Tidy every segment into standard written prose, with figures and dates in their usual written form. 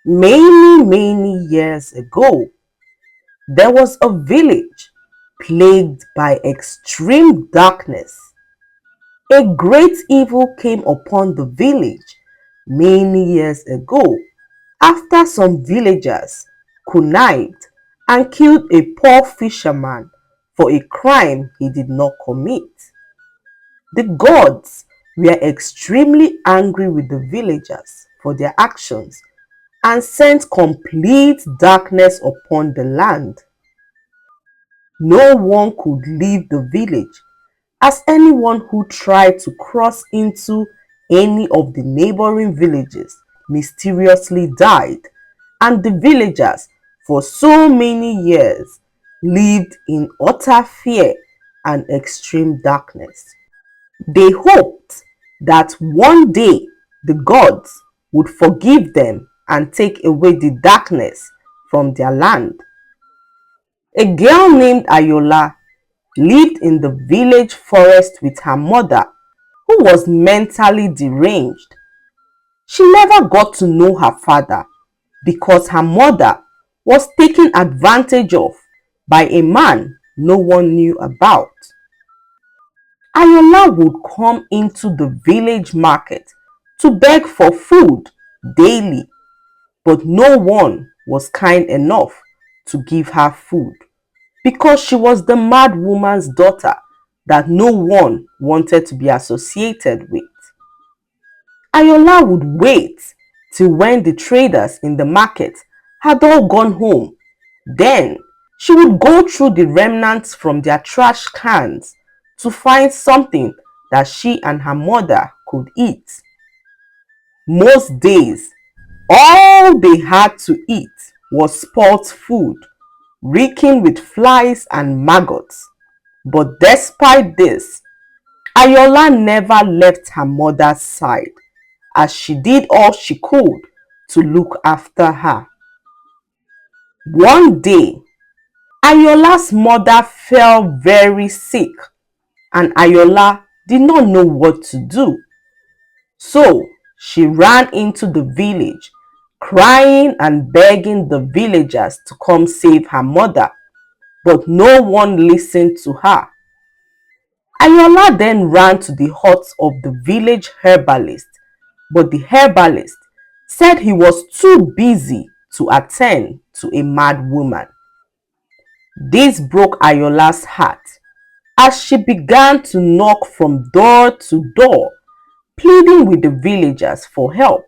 Many years ago, there was a village plagued by extreme darkness. A great evil came upon the village many years ago after some villagers connived and killed a poor fisherman for a crime he did not commit. The gods were extremely angry with the villagers for their actions and sent complete darkness upon the land. No one could leave the village, as anyone who tried to cross into any of the neighboring villages mysteriously died, and the villagers for so many years lived in utter fear and extreme darkness. They hoped that one day the gods would forgive them and take away the darkness from their land. A girl named Ayoola lived in the village forest with her mother, who was mentally deranged. She never got to know her father because her mother was taken advantage of by a man no one knew about. Ayoola would come into the village market to beg for food daily, but no one was kind enough to give her food because she was the mad woman's daughter that no one wanted to be associated with. Ayoola would wait till when the traders in the market had all gone home. Then she would go through the remnants from their trash cans to find something that she and her mother could eat. Most days, all they had to eat was spoilt food, reeking with flies and maggots. But despite this, Ayoola never left her mother's side, as she did all she could to look after her. One day, Ayoola's mother fell very sick, and Ayoola did not know what to do. So she ran into the village, crying and begging the villagers to come save her mother, but no one listened to her. Ayoola then ran to the hut of the village herbalist, but the herbalist said he was too busy to attend to a mad woman. This broke Ayoola's heart as she began to knock from door to door, pleading with the villagers for help,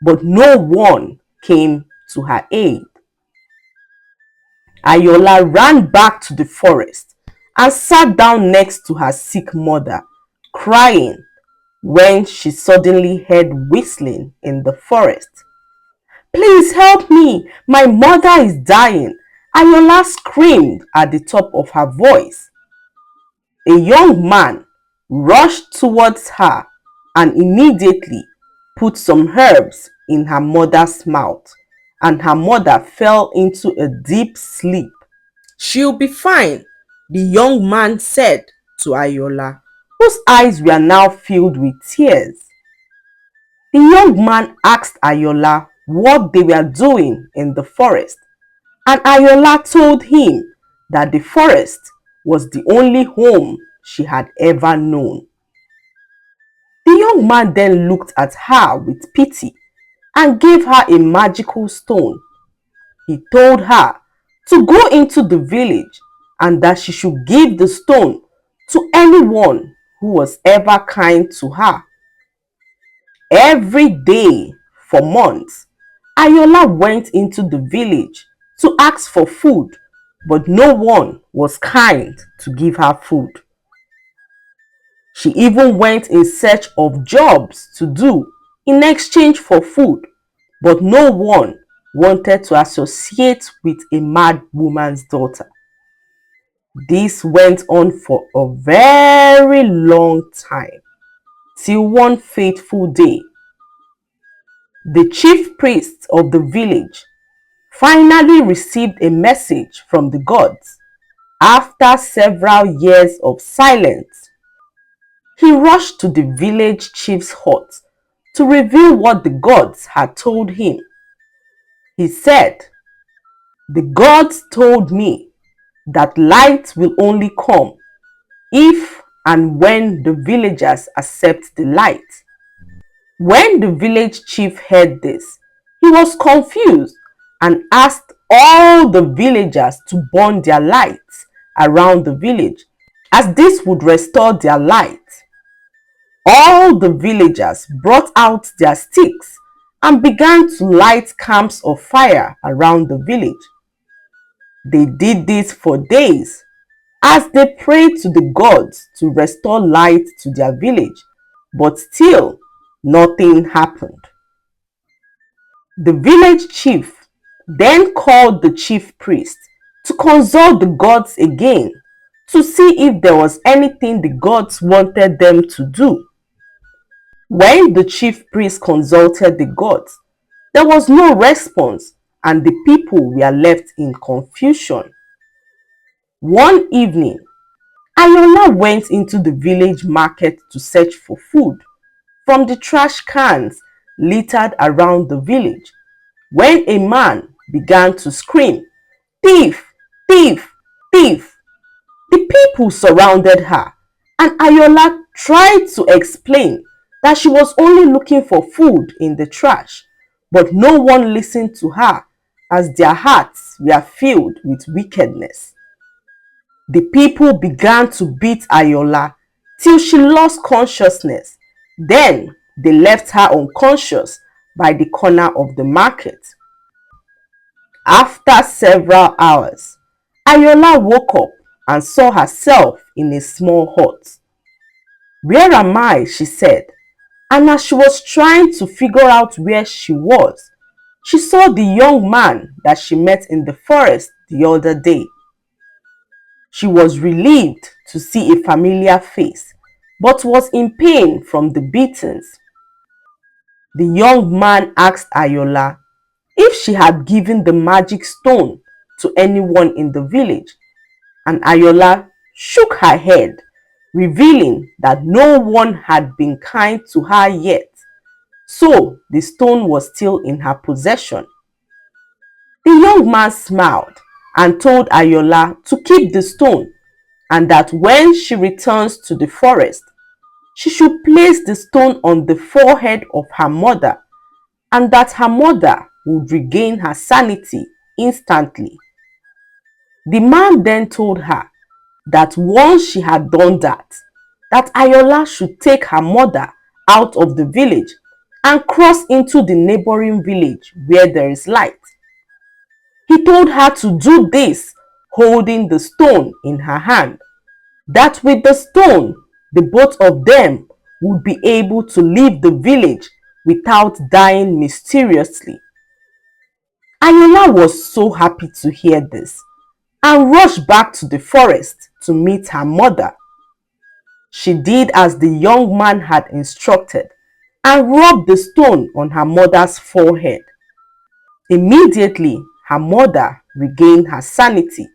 but no one came to her aid. Ayoola ran back to the forest and sat down next to her sick mother, crying when she suddenly heard whistling in the forest. "Please help me! My mother is dying!" Ayoola screamed at the top of her voice. A young man rushed towards her and immediately put some herbs in her mother's mouth, and her mother fell into a deep sleep. "She'll be fine," the young man said to Ayoola, whose eyes were now filled with tears. The young man asked Ayoola what they were doing in the forest, and Ayoola told him that the forest was the only home she had ever known. The young man then looked at her with pity and gave her a magical stone. He told her to go into the village and that she should give the stone to anyone who was ever kind to her. Every day for months, Ayoola went into the village to ask for food, but no one was kind to give her food. She even went in search of jobs to do in exchange for food, but no one wanted to associate with a mad woman's daughter. This went on for a very long time, till one fateful day, the chief priest of the village finally received a message from the gods. After several years of silence, he rushed to the village chief's hut to reveal what the gods had told him. He said, "The gods told me that light will only come if and when the villagers accept the light." When the village chief heard this, he was confused and asked all the villagers to burn their lights around the village, as this would restore their light. All the villagers brought out their sticks and began to light camps of fire around the village. They did this for days as they prayed to the gods to restore light to their village, but still nothing happened. The village chief then called the chief priest to consult the gods again to see if there was anything the gods wanted them to do. When the chief priest consulted the gods, there was no response and the people were left in confusion. One evening, Ayoola went into the village market to search for food from the trash cans littered around the village, when a man began to scream, "Thief! Thief! Thief!" The people surrounded her, and Ayoola tried to explain that she was only looking for food in the trash, but no one listened to her as their hearts were filled with wickedness. The people began to beat Ayoola till she lost consciousness. Then they left her unconscious by the corner of the market. After several hours, Ayoola woke up and saw herself in a small hut. "Where am I?" she said, and as she was trying to figure out where she was, she saw the young man that she met in the forest the other day. She was relieved to see a familiar face, but was in pain from the beatings. The young man asked Ayoola if she had given the magic stone to anyone in the village, and Ayoola shook her head, revealing that no one had been kind to her yet, so the stone was still in her possession. The young man smiled and told Ayoola to keep the stone, and that when she returns to the forest, she should place the stone on the forehead of her mother, and that her mother would regain her sanity instantly. The man then told her that once she had done that, Ayoola should take her mother out of the village and cross into the neighboring village where there is light. He told her to do this holding the stone in her hand, that with the stone, the both of them would be able to leave the village without dying mysteriously. Ayoola was so happy to hear this and rushed back to the forest to meet her mother. She did as the young man had instructed and rubbed the stone on her mother's forehead. Immediately, her mother regained her sanity.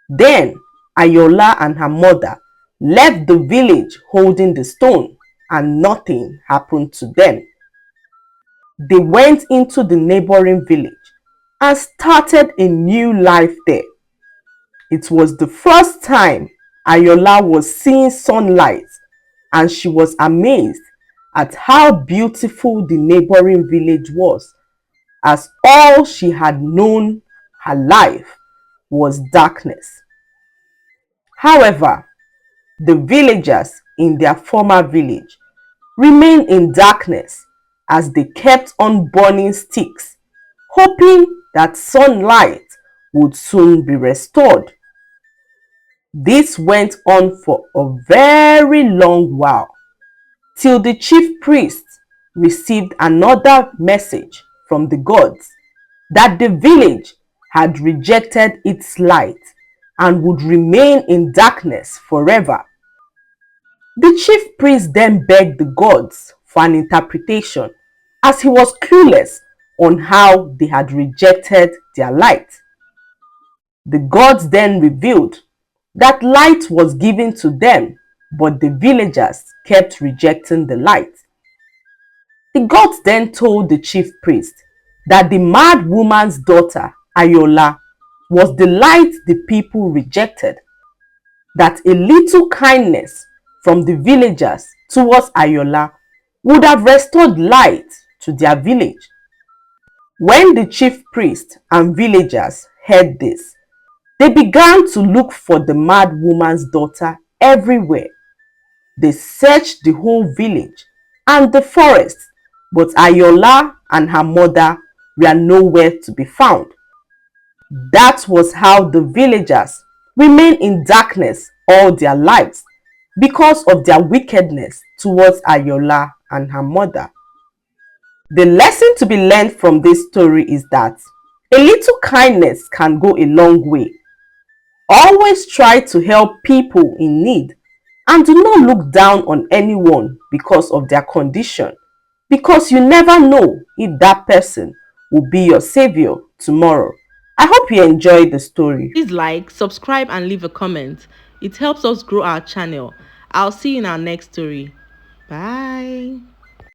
Then Ayoola and her mother left the village holding the stone, and nothing happened to them. They went into the neighboring village and started a new life there. It was the first time Ayoola was seeing sunlight, and she was amazed at how beautiful the neighboring village was, as all she had known her life was darkness. However, the villagers in their former village remained in darkness as they kept on burning sticks, hoping that sunlight would soon be restored. This went on for a very long while, till the chief priest received another message from the gods that the village had rejected its light and would remain in darkness forever. The chief priest then begged the gods for an interpretation, as he was clueless on how they had rejected their light. The gods then revealed that light was given to them, but the villagers kept rejecting the light. The gods then told the chief priest that the mad woman's daughter, Ayoola, was the light the people rejected, that a little kindness from the villagers towards Ayoola would have restored light to their village. When the chief priest and villagers heard this, they began to look for the mad woman's daughter everywhere. They searched the whole village and the forest, but Ayoola and her mother were nowhere to be found. That was how the villagers remained in darkness all their lives because of their wickedness towards Ayoola and her mother. The lesson to be learned from this story is that a little kindness can go a long way. Always try to help people in need and do not look down on anyone because of their condition, because you never know if that person will be your savior tomorrow. I hope you enjoyed the story. Please like, subscribe, and leave a comment. It helps us grow our channel. I'll see you in our next story. Bye.